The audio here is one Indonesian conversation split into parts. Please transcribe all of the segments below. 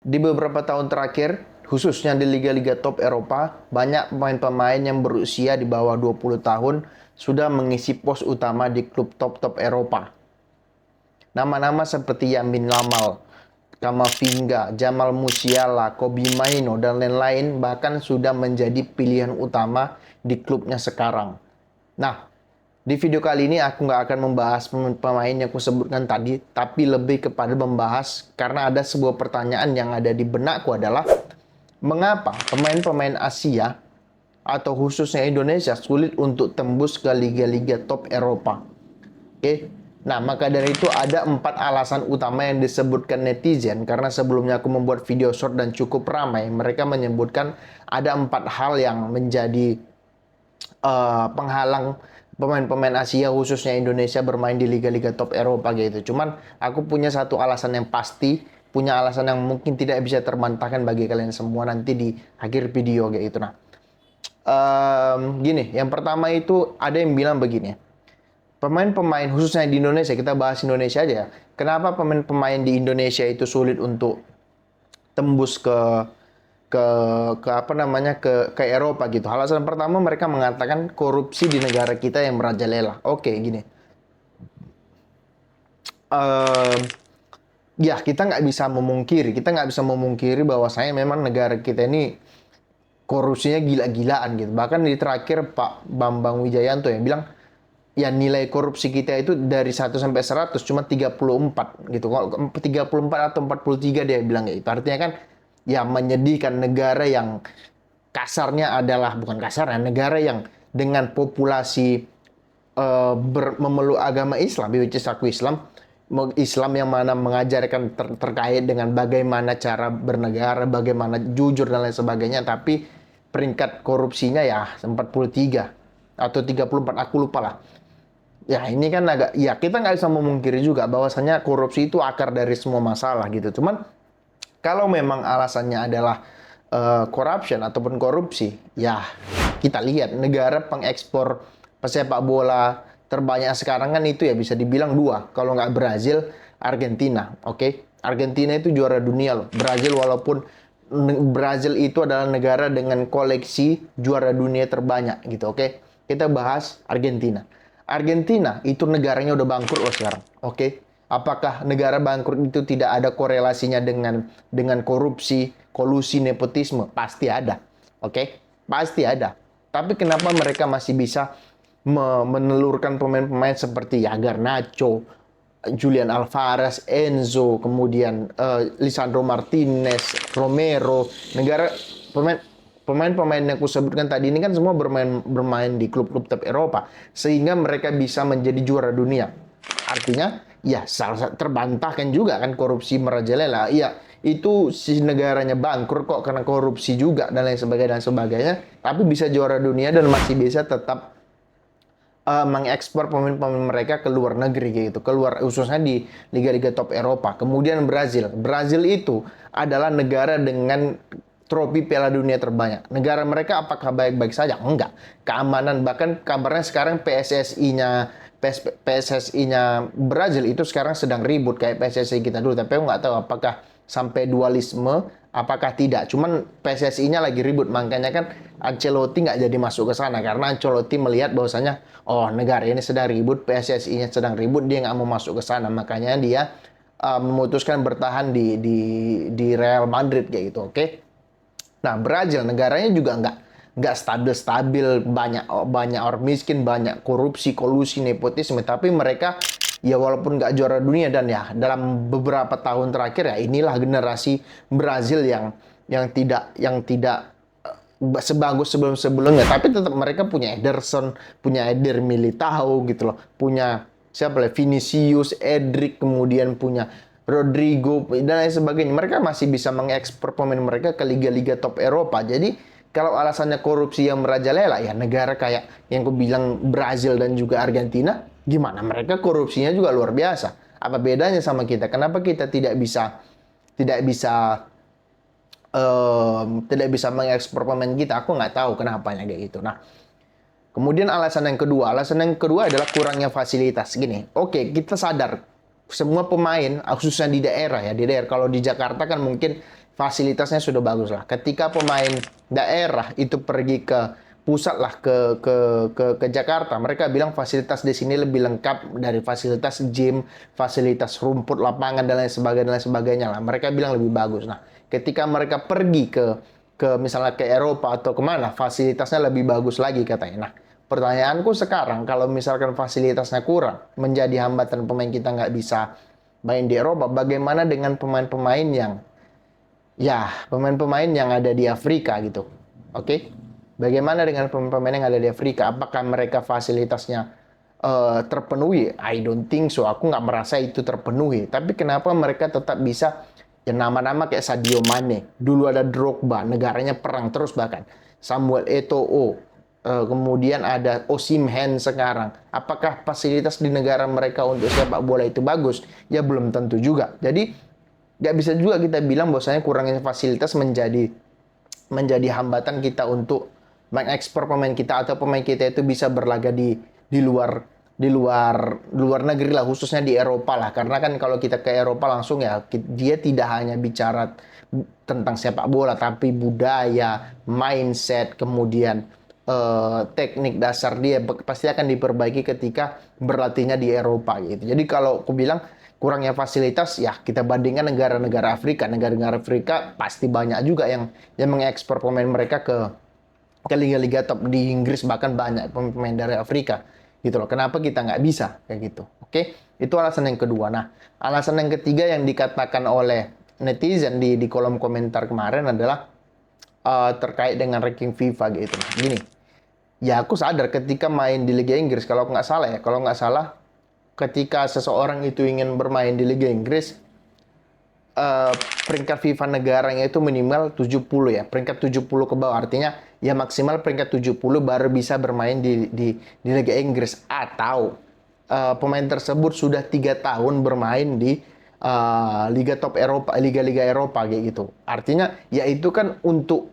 Di beberapa tahun terakhir, khususnya di liga-liga top Eropa, banyak pemain-pemain yang berusia di bawah 20 tahun sudah mengisi pos utama di klub top-top Eropa. Nama-nama seperti Yamin Lamal, Kamavinga, Jamal Musiala, Kobbie Mainoo, dan lain-lain bahkan sudah menjadi pilihan utama di klubnya sekarang. Nah, di video kali ini aku nggak akan membahas pemain yang aku sebutkan tadi, tapi lebih kepada membahas karena ada sebuah pertanyaan yang ada di benakku adalah mengapa pemain-pemain Asia atau khususnya Indonesia sulit untuk tembus ke liga-liga top Eropa. Oke, nah maka dari itu ada 4 alasan utama yang disebutkan netizen karena sebelumnya aku membuat video short dan cukup ramai. Mereka menyebutkan ada 4 hal yang menjadi penghalang pemain-pemain Asia khususnya Indonesia bermain di liga-liga top Eropa gitu. Cuman aku punya satu alasan yang pasti, punya alasan yang mungkin tidak bisa terbantahkan bagi kalian semua nanti di akhir video kayak gitu. Nah, gini, yang pertama itu ada yang bilang begini. Pemain-pemain khususnya di Indonesia, kita bahas Indonesia aja ya. Kenapa pemain-pemain di Indonesia itu sulit untuk tembus ke ke apa namanya ke Eropa gitu. Alasan pertama mereka mengatakan korupsi di negara kita yang merajalela. Oke, gini. Uh, ya kita nggak bisa memungkiri bahwasanya memang negara kita ini korupsinya gila-gilaan gitu. Bahkan di terakhir Pak Bambang Wijayanto yang bilang ya nilai korupsi kita itu dari 1 sampai 100 cuma 34 gitu. Kalau 34 atau 43 dia bilang itu. Artinya kan ya menyedihkan negara yang kasarnya adalah bukan kasarnya negara yang dengan populasi memeluk agama Islam, which is aku Islam yang mana mengajarkan terkait dengan bagaimana cara bernegara, bagaimana jujur dan lain sebagainya, tapi peringkat korupsinya ya 43 atau 34, aku lupa lah. Ya ini kan agak, ya kita nggak bisa memungkiri juga bahwasanya korupsi itu akar dari semua masalah gitu. Cuman kalau memang alasannya adalah corruption ataupun korupsi, ya kita lihat negara pengekspor pesepak bola terbanyak sekarang kan itu ya bisa dibilang dua. Kalau nggak Brazil, Argentina. Oke, Argentina itu juara dunia loh. Brazil itu adalah negara dengan koleksi juara dunia terbanyak gitu. Oke, kita bahas Argentina. Argentina itu negaranya udah bangkrut loh sekarang. Oke, apakah negara bangkrut itu tidak ada korelasinya dengan korupsi, kolusi, nepotisme? Pasti ada. Oke, pasti ada. Tapi kenapa mereka masih bisa menelurkan pemain-pemain seperti ya Garnacho, Julian Alvarez, Enzo, kemudian Lisandro Martinez, Romero, negara pemain-pemain yang aku sebutkan tadi ini kan semua bermain di klub-klub top Eropa sehingga mereka bisa menjadi juara dunia. Artinya ya terbantahkan juga kan korupsi merajalela. Iya, itu si negaranya bangkrut kok karena korupsi juga dan lain sebagainya, tapi bisa juara dunia dan masih bisa tetap mengekspor pemain-pemain mereka ke luar negeri gitu, keluar khususnya di liga-liga top Eropa. Kemudian Brazil itu adalah negara dengan trofi Piala Dunia terbanyak. Negara mereka apakah baik-baik saja? Enggak. Keamanan, bahkan kabarnya sekarang PSSI-nya Brazil itu sekarang sedang ribut kayak PSSI kita dulu, tapi aku nggak tahu apakah sampai dualisme, apakah tidak. Cuman PSSI-nya lagi ribut, makanya kan Ancelotti nggak jadi masuk ke sana karena Ancelotti melihat bahwasanya oh negara ini sedang ribut, PSSI-nya sedang ribut, dia nggak mau masuk ke sana, makanya dia memutuskan bertahan di Real Madrid kayak gitu. Oke. Nah, Brazil negaranya juga nggak stabil-stabil, banyak orang miskin, banyak korupsi, kolusi, nepotisme, tapi mereka ya walaupun nggak juara dunia dan ya dalam beberapa tahun terakhir ya inilah generasi Brazil yang tidak sebagus sebelum-sebelumnya, tapi tetap mereka punya Ederson, punya Eder Militao gitu loh, punya siapa lah Vinicius, Edric, kemudian punya Rodrigo dan lain sebagainya. Mereka masih bisa mengekspor pemain mereka ke liga-liga top Eropa. Jadi kalau alasannya korupsi yang merajalela ya negara kayak yang aku bilang Brazil dan juga Argentina, gimana mereka korupsinya juga luar biasa. Apa bedanya sama kita? Kenapa kita tidak bisa tidak bisa mengekspor pemain kita? Aku nggak tahu kenapanya kayak gitu. Nah, kemudian alasan yang kedua adalah kurangnya fasilitas. Gini, oke, kita sadar semua pemain, khususnya di daerah ya, di daerah. Kalau di Jakarta kan mungkin fasilitasnya sudah bagus lah. Ketika pemain daerah itu pergi ke pusat lah ke Jakarta, mereka bilang fasilitas di sini lebih lengkap dari fasilitas gym, fasilitas rumput, lapangan dan lain sebagainya lah. Mereka bilang lebih bagus. Nah, ketika mereka pergi ke misalnya ke Eropa atau kemana, fasilitasnya lebih bagus lagi katanya. Nah, pertanyaanku sekarang, kalau misalkan fasilitasnya kurang, menjadi hambatan pemain kita nggak bisa main di Eropa, bagaimana dengan pemain-pemain yang pemain-pemain yang ada di Afrika gitu. Oke? Bagaimana dengan pemain-pemain yang ada di Afrika? Apakah mereka fasilitasnya terpenuhi? I don't think so. Aku nggak merasa itu terpenuhi. Tapi kenapa mereka tetap bisa ya nama-nama kayak Sadio Mane. Dulu ada Drogba, negaranya perang terus bahkan. Samuel Eto'o, kemudian ada Osimhen sekarang. Apakah fasilitas di negara mereka untuk sepak bola itu bagus? Ya belum tentu juga. Jadi nggak bisa juga kita bilang bahwasanya kurangnya fasilitas menjadi hambatan kita untuk mengekspor pemain kita atau pemain kita itu bisa berlaga di luar luar negeri lah, khususnya di Eropa lah. Karena kan kalau kita ke Eropa langsung ya dia tidak hanya bicara tentang sepak bola tapi budaya, mindset, kemudian teknik dasar dia pasti akan diperbaiki ketika berlatihnya di Eropa gitu. Jadi kalau aku bilang kurangnya fasilitas ya kita bandingkan negara-negara Afrika. Negara-negara Afrika pasti banyak juga yang mengekspor pemain mereka ke liga-liga top di Inggris, bahkan banyak pemain dari Afrika gitu loh. Kenapa kita nggak bisa kayak gitu? Oke, itu alasan yang kedua. Nah, alasan yang ketiga yang dikatakan oleh netizen di kolom komentar kemarin adalah terkait dengan ranking FIFA gitu. Nah, gini, ya aku sadar ketika main di Liga Inggris, kalau nggak salah ketika seseorang itu ingin bermain di Liga Inggris, eh, peringkat FIFA negaranya itu minimal 70 ya, peringkat 70 ke bawah. Artinya ya maksimal peringkat 70 baru bisa bermain di Liga Inggris. Atau pemain tersebut sudah 3 tahun bermain di Liga Top Eropa, Liga-Liga Eropa kayak gitu. Artinya ya itu kan untuk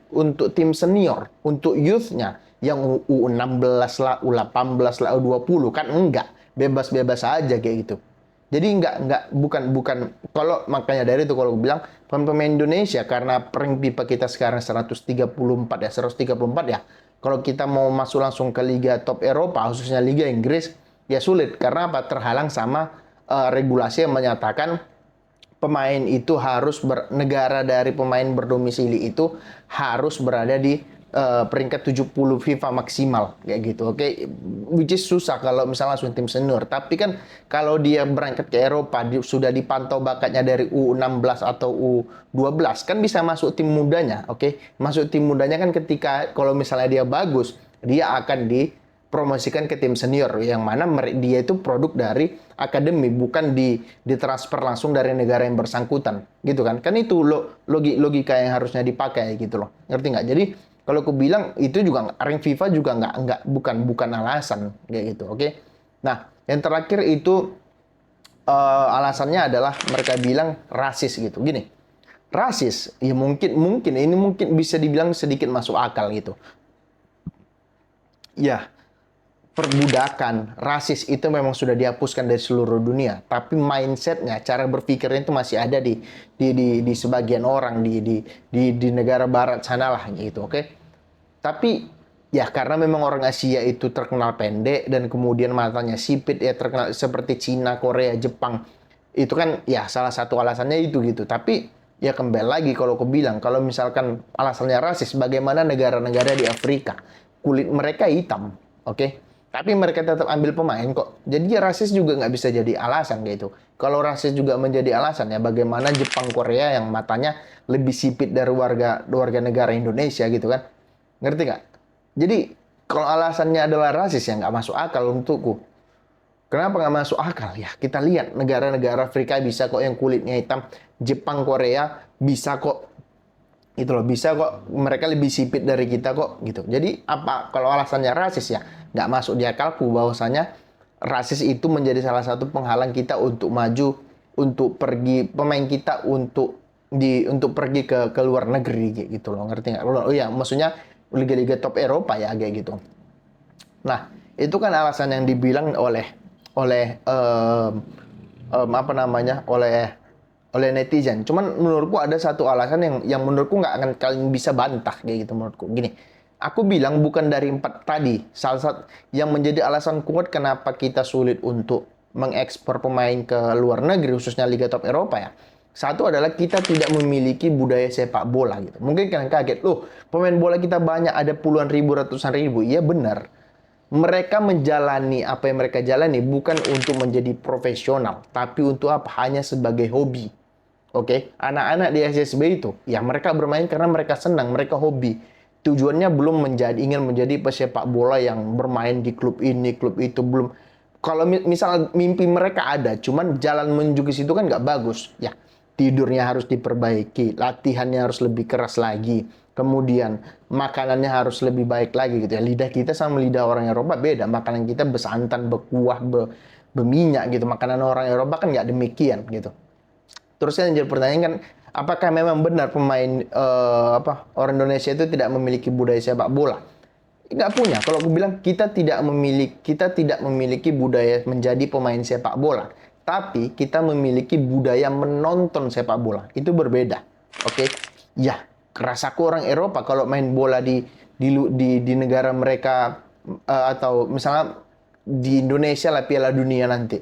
tim senior, untuk youth-nya yang U16 lah, U18 lah, U20 kan enggak, bebas-bebas aja kayak gitu. Jadi bukan kalau makanya dari itu kalau gue bilang pemain Indonesia karena peringkat pipa kita sekarang 134 ya, 134 ya. Kalau kita mau masuk langsung ke Liga Top Eropa, khususnya Liga Inggris, ya sulit karena apa? Terhalang sama regulasi yang menyatakan pemain itu harus negara dari pemain berdomisili itu harus berada di peringkat 70 FIFA maksimal kayak gitu. Oke, which is susah kalau misalnya langsung tim senior. Tapi kan kalau dia berangkat ke Eropa sudah dipantau bakatnya dari U16 atau U12 kan bisa masuk tim mudanya. Oke, masuk tim mudanya kan ketika kalau misalnya dia bagus, dia akan dipromosikan ke tim senior yang mana dia itu produk dari akademi, bukan ditransfer langsung dari negara yang bersangkutan gitu kan. Kan itu logika yang harusnya dipakai gitu loh, ngerti nggak? Jadi kalau aku bilang itu juga rank FIFA juga bukan alasan kayak gitu. Oke. Nah, yang terakhir itu alasannya adalah mereka bilang rasis gitu. Gini, rasis ya mungkin bisa dibilang sedikit masuk akal gitu. Ya, perbudakan, rasis itu memang sudah dihapuskan dari seluruh dunia. Tapi mindsetnya, cara berpikirnya itu masih ada di sebagian orang di negara barat sana lah gitu, oke? Tapi ya karena memang orang Asia itu terkenal pendek dan kemudian matanya sipit ya terkenal seperti Cina, Korea, Jepang. Itu kan ya salah satu alasannya itu gitu. Tapi ya kembali lagi kalau aku bilang kalau misalkan alasannya rasis, bagaimana negara-negara di Afrika kulit mereka hitam, oke? Tapi mereka tetap ambil pemain kok. Jadi ya rasis juga nggak bisa jadi alasan gitu. Kalau rasis juga menjadi alasan ya bagaimana Jepang, Korea yang matanya lebih sipit dari warga negara Indonesia gitu kan. Ngerti nggak? Jadi kalau alasannya adalah rasis ya nggak masuk akal untukku. Kenapa nggak masuk akal? Ya kita lihat negara-negara Afrika bisa kok yang kulitnya hitam. Jepang, Korea bisa kok. Itu loh, bisa kok. Mereka lebih sipit dari kita kok gitu. Jadi apa kalau alasannya rasis ya nggak masuk di akalku bahwasanya rasis itu menjadi salah satu penghalang kita untuk maju, untuk pergi pemain kita untuk pergi ke luar negeri gitu loh, ngerti nggak? Oh iya, maksudnya liga-liga top Eropa ya kayak gitu. Nah, itu kan alasan yang dibilang oleh oleh apa namanya? oleh oleh netizen. Cuman menurutku ada satu alasan yang menurutku nggak akan kalian bisa bantah kayak gitu menurutku. Gini, aku bilang bukan dari 4 tadi. Salah satu yang menjadi alasan kuat kenapa kita sulit untuk mengekspor pemain ke luar negeri, khususnya Liga Top Eropa ya. Satu adalah kita tidak memiliki budaya sepak bola gitu. Mungkin kalian kaget, loh pemain bola kita banyak, ada puluhan ribu, ratusan ribu. Iya benar. Mereka menjalani apa yang mereka jalani bukan untuk menjadi profesional, tapi untuk apa? Hanya sebagai hobi. Oke, anak-anak di SSB itu, ya mereka bermain karena mereka senang, mereka hobi. Tujuannya belum ingin menjadi pesepak bola yang bermain di klub ini, klub itu, belum. Kalau misal mimpi mereka ada, cuman jalan menuju ke situ kan nggak bagus. Ya, tidurnya harus diperbaiki, latihannya harus lebih keras lagi. Kemudian makanannya harus lebih baik lagi gitu ya. Lidah kita sama lidah orang Eropa beda. Makanan kita bersantan, berkuah, berminyak gitu. Makanan orang Eropa kan nggak demikian gitu. Terus kan jadi pertanyaan kan, apakah memang benar pemain orang Indonesia itu tidak memiliki budaya sepak bola? Nggak punya. Kalau aku bilang kita tidak memiliki budaya menjadi pemain sepak bola, tapi kita memiliki budaya menonton sepak bola. Itu berbeda. Oke? Ya, rasaku orang Eropa kalau main bola di negara mereka atau misalnya di Indonesia lah Piala Dunia nanti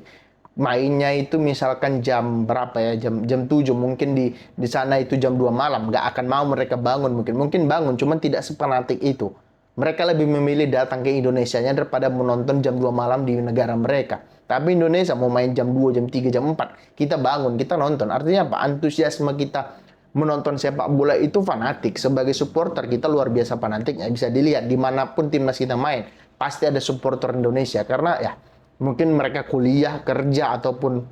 mainnya itu misalkan jam berapa ya, jam 7 mungkin di sana itu jam 2 malam, nggak akan mau mereka bangun, mungkin bangun cuman tidak sepanatik itu. Mereka lebih memilih datang ke Indonesianya daripada menonton jam 2 malam di negara mereka. Tapi Indonesia mau main jam 2, jam 3, jam 4, kita bangun, kita nonton. Artinya apa? Antusiasme kita menonton sepak bola itu fanatik. Sebagai supporter kita luar biasa fanatiknya. Bisa dilihat dimanapun timnas kita main, pasti ada supporter Indonesia. Karena ya mungkin mereka kuliah, kerja, ataupun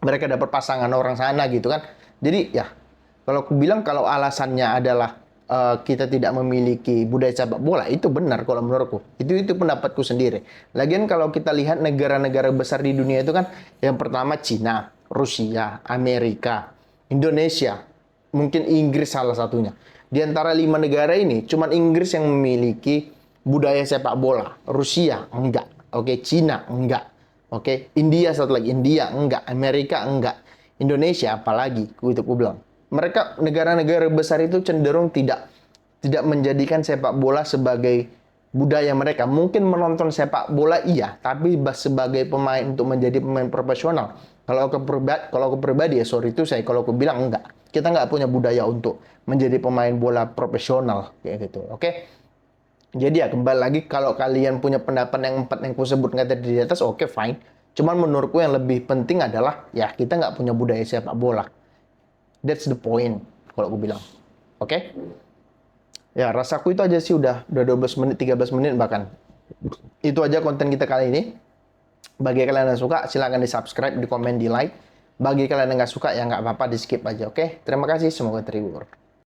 mereka dapat pasangan orang sana gitu kan. Jadi ya, kalau aku bilang kalau alasannya adalah kita tidak memiliki budaya sepak bola, itu benar kalau menurutku. Itu pendapatku sendiri. Lagian kalau kita lihat negara-negara besar di dunia itu kan, yang pertama Cina, Rusia, Amerika, Indonesia, mungkin Inggris salah satunya. Di antara 5 negara ini, cuman Inggris yang memiliki budaya sepak bola. Rusia enggak. Oke, Cina enggak. Oke, India satu lagi, India enggak, Amerika enggak. Indonesia apalagi, itu aku bilang. Mereka negara-negara besar itu cenderung tidak menjadikan sepak bola sebagai budaya mereka. Mungkin menonton sepak bola iya, tapi sebagai pemain untuk menjadi pemain profesional. Kalau aku pribadi ya sorry itu kalau aku bilang enggak. Kita nggak punya budaya untuk menjadi pemain bola profesional kayak gitu. Oke. Jadi ya kembali lagi kalau kalian punya pendapat yang 4 yang aku sebut nggak tadi di atas, oke fine. Cuman menurutku yang lebih penting adalah ya kita nggak punya budaya sepak bola. That's the point kalau aku bilang. Oke? Ya, rasaku itu aja sih udah 12 menit, 13 menit bahkan. Itu aja konten kita kali ini. Bagi kalian yang suka, silahkan di-subscribe, di komen, di-like. Bagi kalian yang nggak suka, ya nggak apa-apa, di-skip aja, oke? Terima kasih, semoga terhibur.